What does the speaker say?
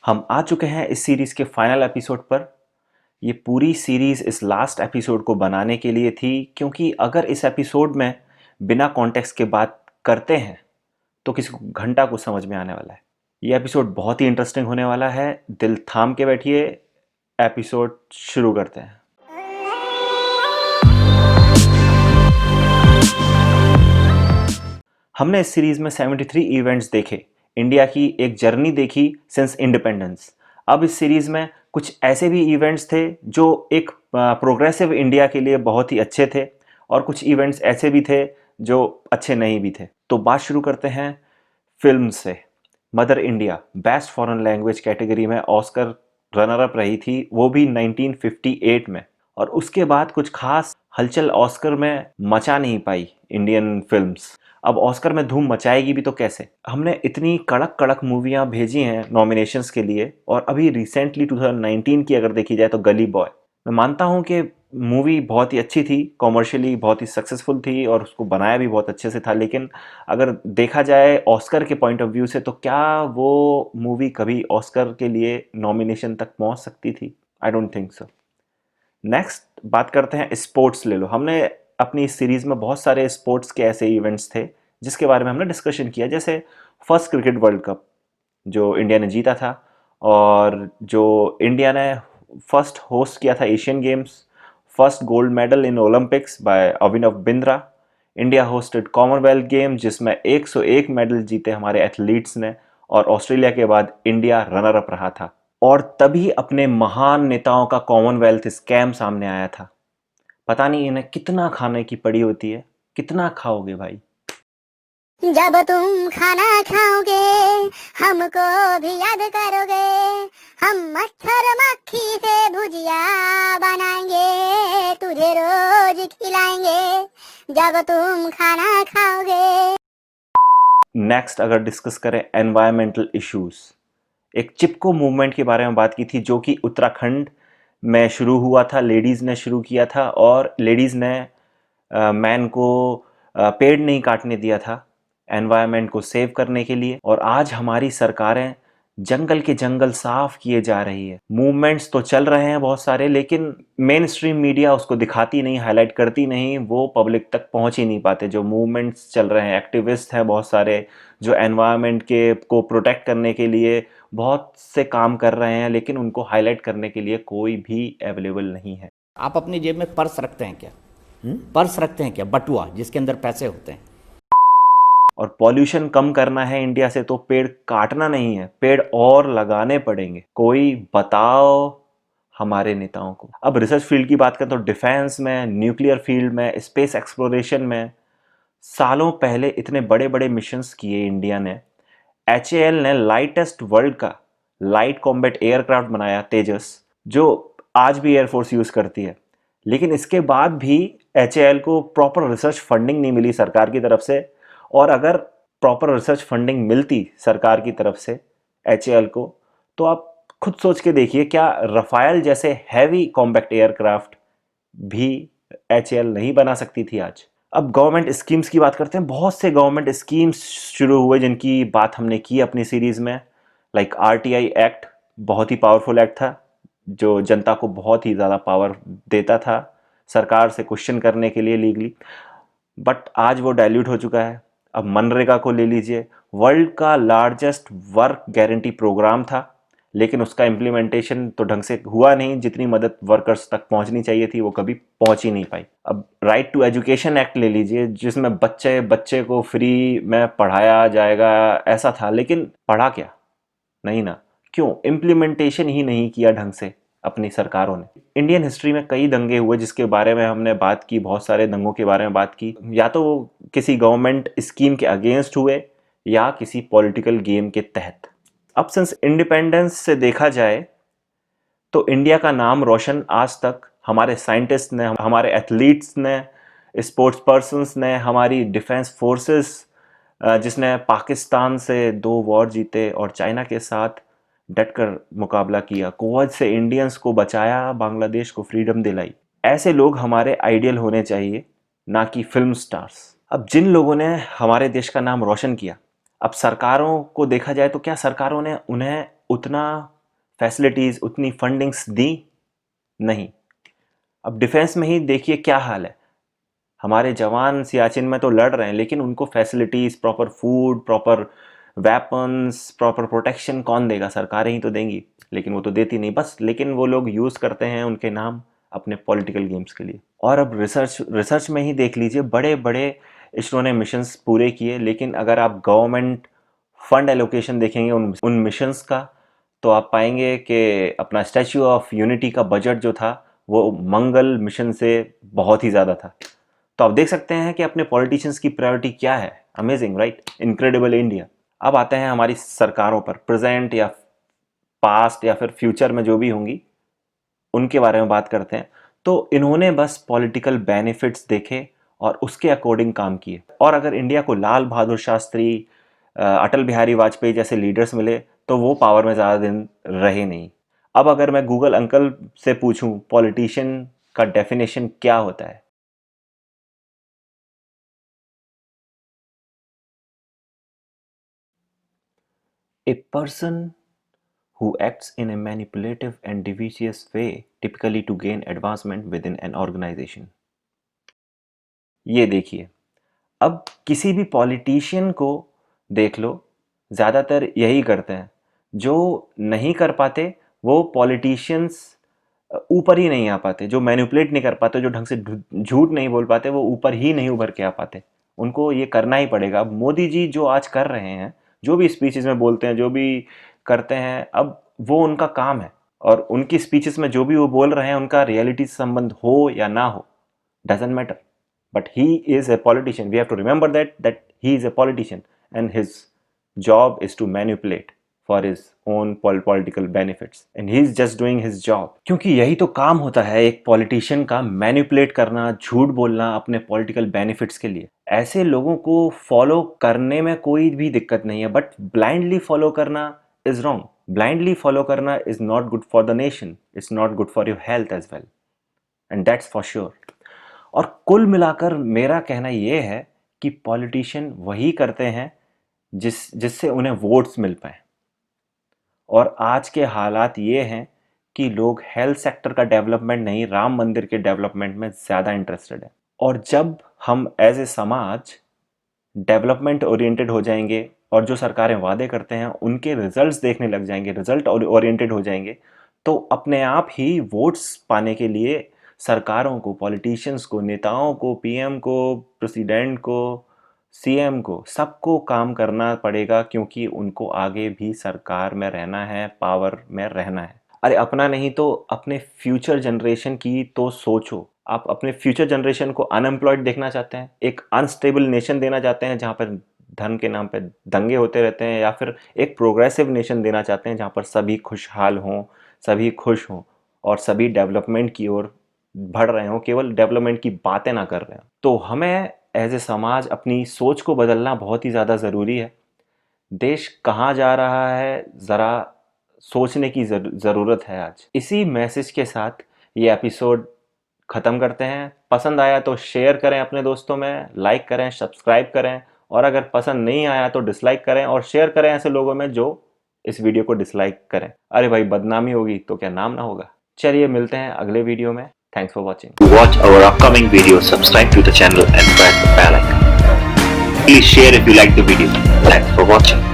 हम आ चुके हैं इस सीरीज के फाइनल एपिसोड पर। ये पूरी सीरीज इस लास्ट एपिसोड को बनाने के लिए थी, क्योंकि अगर इस एपिसोड में बिना कॉन्टेक्स्ट के बात करते हैं तो किसी को घंटा कुछ समझ में आने वाला है। ये एपिसोड बहुत ही इंटरेस्टिंग होने वाला है। दिल थाम के बैठिए, एपिसोड शुरू करते हैं। हमने इस सीरीज में 73 इवेंट्स देखे, इंडिया की एक जर्नी देखी सिंस इंडिपेंडेंस। अब इस सीरीज में कुछ ऐसे भी इवेंट्स थे जो एक प्रोग्रेसिव इंडिया के लिए बहुत ही अच्छे थे, और कुछ इवेंट्स ऐसे भी थे जो अच्छे नहीं भी थे। तो बात शुरू करते हैं फिल्म से। Mother India best foreign language category में ऑस्कर रनर अप रही थी, वो भी 1958 में। और उसके बाद कुछ खास हलचल ऑस्कर में मचा नहीं पाई इंडियन फिल्म्स। अब ऑस्कर में धूम मचाएगी भी तो कैसे। हमने इतनी कड़क कड़क मूवियाँ भेजी हैं नॉमिनेशंस के लिए, और अभी रिसेंटली 2019 की अगर देखी जाए तो गली बॉय, मैं मानता हूँ कि मूवी बहुत ही अच्छी थी, कॉमर्शियली बहुत ही सक्सेसफुल थी और उसको बनाया भी बहुत अच्छे से था। लेकिन अगर देखा जाए ऑस्कर के पॉइंट ऑफ व्यू से तो क्या वो मूवी कभी ऑस्कर के लिए नॉमिनेशन तक पहुँच सकती थी? I don't think so. Next बात करते हैं स्पोर्ट्स ले लो। हमने अपनी इस सीरीज में बहुत सारे स्पोर्ट्स के ऐसे इवेंट्स थे जिसके बारे में हमने डिस्कशन किया, जैसे फर्स्ट क्रिकेट वर्ल्ड कप जो इंडिया ने जीता था, और जो इंडिया ने फर्स्ट होस्ट किया था Asian games, first gold medal in Olympics by Abhinav Bindra. India hosted Commonwealth game जिसमें 101 मेडल जीते हमारे एथलीट्स ने, और ऑस्ट्रेलिया के बाद इंडिया रनर अप रहा था। और तभी अपने महान नेताओं का कॉमनवेल्थ स्कैम सामने आया था। पता नहीं इन्हें कितना खाने की पड़ी होती है, कितना खाओगे भाई। जब तुम खाना खाओगे हमको भी याद करोगे, हम मच्छर मक्खी से भुजिया बनाएंगे, तुझे रोज खिलाएंगे जब तुम खाना खाओगे। नेक्स्ट अगर डिस्कस करें एनवायरमेंटल इश्यूज, एक चिपको मूवमेंट के बारे में बात की थी जो कि उत्तराखंड में शुरू हुआ था। लेडीज़ ने शुरू किया था, और लेडीज़ ने मैन को पेड़ नहीं काटने दिया था एनवायरनमेंट को सेव करने के लिए। और आज हमारी सरकारें जंगल के जंगल साफ किए जा रही है। मूवमेंट्स तो चल रहे हैं बहुत सारे, लेकिन मेन स्ट्रीम मीडिया उसको दिखाती नहीं, हाईलाइट करती नहीं, वो पब्लिक तक पहुंच ही नहीं पाते। जो मूवमेंट्स चल रहे हैं, एक्टिविस्ट हैं बहुत सारे जो एनवायरनमेंट के को प्रोटेक्ट करने के लिए बहुत से काम कर रहे हैं, लेकिन उनको हाईलाइट करने के लिए कोई भी अवेलेबल नहीं है। आप अपनी जेब में पर्स रखते हैं क्या? पर्स रखते हैं क्या? बटुआ जिसके अंदर पैसे होते हैं। और पॉल्यूशन कम करना है इंडिया से तो पेड़ काटना नहीं है, पेड़ और लगाने पड़ेंगे। कोई बताओ हमारे नेताओं को। अब रिसर्च फील्ड की बात करें तो डिफेंस में, न्यूक्लियर फील्ड में, स्पेस एक्सप्लोरेशन में सालों पहले इतने बड़े बड़े मिशंस किए इंडिया ने। HAL ने लाइटेस्ट वर्ल्ड का लाइट कॉम्बैट एयरक्राफ्ट बनाया, तेजस, जो आज भी एयरफोर्स यूज करती है। लेकिन इसके बाद भी HAL को प्रॉपर रिसर्च फंडिंग नहीं मिली सरकार की तरफ से। और अगर प्रॉपर रिसर्च फंडिंग मिलती सरकार की तरफ से HAL को, तो आप खुद सोच के देखिए, क्या रफायल जैसे हैवी कॉम्बैक्ट एयरक्राफ्ट भी HAL नहीं बना सकती थी आज। अब गवर्नमेंट स्कीम्स की बात करते हैं। बहुत से गवर्नमेंट स्कीम्स शुरू हुए जिनकी बात हमने की अपनी सीरीज में, लाइक RTI एक्ट, बहुत ही पावरफुल एक्ट था जो जनता को बहुत ही ज़्यादा पावर देता था सरकार से क्वेश्चन करने के लिए लीगली, बट आज वो डाइल्यूट हो चुका है। अब मनरेगा को ले लीजिए, वर्ल्ड का लार्जेस्ट वर्क गारंटी प्रोग्राम था, लेकिन उसका इम्प्लीमेंटेशन तो ढंग से हुआ नहीं। जितनी मदद वर्कर्स तक पहुंचनी चाहिए थी वो कभी पहुंच ही नहीं पाई। अब राइट टू एजुकेशन एक्ट ले लीजिए, जिसमें बच्चे बच्चे को फ्री में पढ़ाया जाएगा ऐसा था, लेकिन पढ़ा क्या? नहीं ना। क्यों? इम्प्लीमेंटेशन ही नहीं किया ढंग से अपनी सरकारों ने। इंडियन हिस्ट्री में कई दंगे हुए जिसके बारे में हमने बात की, बहुत सारे दंगों के बारे में बात की। या तो वो किसी गवर्नमेंट स्कीम के अगेंस्ट हुए या किसी पॉलिटिकल गेम के तहत। अब सिंस इंडिपेंडेंस से देखा जाए तो इंडिया का नाम रोशन आज तक हमारे साइंटिस्ट ने, हमारे एथलीट्स ने, स्पोर्ट्स पर्सन्स ने, हमारी डिफेंस फोर्सेस जिसने पाकिस्तान से 2 वॉर जीते और चाइना के साथ डटकर मुकाबला किया, कुवैत से इंडियंस को बचाया, बांग्लादेश को फ्रीडम दिलाई। ऐसे लोग हमारे आइडियल होने चाहिए, ना कि फिल्म स्टार्स। अब जिन लोगों ने हमारे देश का नाम रोशन किया, अब सरकारों को देखा जाए तो क्या सरकारों ने उन्हें उतना फैसिलिटीज़, उतनी फंडिंग्स दी नहीं। अब डिफेंस में ही देखिए क्या हाल है, हमारे जवान सियाचिन में तो लड़ रहे हैं लेकिन उनको facilities, proper food, proper weapons, proper protection कौन देगा? सरकारें ही तो देंगी, लेकिन वो तो देती नहीं बस। लेकिन वो लोग यूज़ करते हैं उनके नाम अपने पॉलिटिकल गेम्स के लिए। और अब रिसर्च में ही देख लीजिए, बड़े बड़े इसरो ने मिशंस पूरे किए, लेकिन अगर आप गवर्नमेंट फंड एलोकेशन देखेंगे उन मिशंस का, तो आप पाएंगे कि अपना स्टैच्यू ऑफ यूनिटी का बजट जो था वो मंगल मिशन से बहुत ही ज़्यादा था। तो आप देख सकते हैं कि अपने पॉलिटिशियंस की प्रायोरिटी क्या है। Amazing, right? Incredible India. अब आते हैं हमारी सरकारों पर, प्रेजेंट या पास्ट या फिर फ्यूचर में जो भी होंगी उनके बारे में बात करते हैं। तो इन्होंने बस पॉलिटिकल बेनिफिट्स देखे और उसके अकॉर्डिंग काम किए। और अगर इंडिया को लाल बहादुर शास्त्री, अटल बिहारी वाजपेयी जैसे लीडर्स मिले तो वो पावर में ज़्यादा दिन रहे नहीं। अब अगर मैं गूगल अंकल से पूछूं पॉलिटिशियन का डेफिनेशन क्या होता है, a person who acts in a manipulative and devious way, typically to gain advancement within an organization। ये देखिए, अब किसी भी पॉलिटिशियन को देख लो, ज़्यादातर यही करते हैं। जो नहीं कर पाते वो पॉलिटिशियंस ऊपर ही नहीं आ पाते, जो मैनिपुलेट नहीं कर पाते, जो ढंग से झूठ नहीं बोल पाते, वो ऊपर ही नहीं उभर के आ पाते। उनको ये करना ही पड़ेगा। अब मोदी जी जो आज कर रहे हैं, जो भी स्पीचेस में बोलते हैं, जो भी करते हैं, अब वो उनका काम है। और उनकी स्पीचेस में जो भी वो बोल रहे हैं उनका रियलिटी से संबंध हो या ना हो, doesn't matter, but he is a politician. We have to remember that he is a politician and his job is to manipulate for his own political benefits and he is just doing his job। क्योंकि यही तो काम होता है एक politician का, manipulate करना, झूठ बोलना अपने पॉलिटिकल बेनिफिट्स के लिए। ऐसे लोगों को फॉलो करने में कोई भी दिक्कत नहीं है, बट ब्लाइंडली फॉलो करना इज रॉन्ग। ब्लाइंडली फॉलो करना is not good for the nation, it's not good for your health as well, and that's for sure. और कुल मिलाकर मेरा कहना यह है कि पॉलिटिशियन वही करते हैं जिससे उन्हें वोट्स मिल पाए। और आज के हालात ये हैं कि लोग हेल्थ सेक्टर का डेवलपमेंट नहीं, राम मंदिर के डेवलपमेंट में ज़्यादा इंटरेस्टेड है। और जब हम एज ए समाज डेवलपमेंट ओरिएंटेड हो जाएंगे और जो सरकारें वादे करते हैं उनके रिजल्ट्स देखने लग जाएंगे, रिजल्ट ओरिएंटेड हो जाएंगे, तो अपने आप ही वोट्स पाने के लिए सरकारों को, पॉलिटिशियंस को, नेताओं को, पीएम को, प्रेसिडेंट को, सीएम को, सबको काम करना पड़ेगा, क्योंकि उनको आगे भी सरकार में रहना है, पावर में रहना है। अरे अपना नहीं तो अपने फ्यूचर जनरेशन की तो सोचो। आप अपने फ्यूचर जनरेशन को अनएम्प्लॉयड देखना चाहते हैं, एक अनस्टेबल नेशन देना चाहते हैं जहाँ पर धन के नाम पे दंगे होते रहते हैं, या फिर एक प्रोग्रेसिव नेशन देना चाहते हैं जहाँ पर सभी खुशहाल हों, सभी खुश हों और सभी डेवलपमेंट की ओर बढ़ रहे हों, केवल डेवलपमेंट की बातें ना कर रहे हैं। तो हमें एज ए समाज अपनी सोच को बदलना बहुत ही ज़्यादा ज़रूरी है। देश कहाँ जा रहा है ज़रा सोचने की ज़रूरत है आज। इसी मैसेज के साथ ये एपिसोड ख़त्म करते हैं। पसंद आया तो शेयर करें अपने दोस्तों में, लाइक करें, सब्सक्राइब करें, और अगर पसंद नहीं आया तो डिसलाइक करें और शेयर करें ऐसे लोगों में जो इस वीडियो को डिसलाइक करें। अरे भाई, बदनामी होगी तो क्या नाम ना होगा। चलिए मिलते हैं अगले वीडियो में। Thanks for watching. To watch our upcoming videos, subscribe to the channel and press the bell icon. Please share if you like the video. Thanks for watching.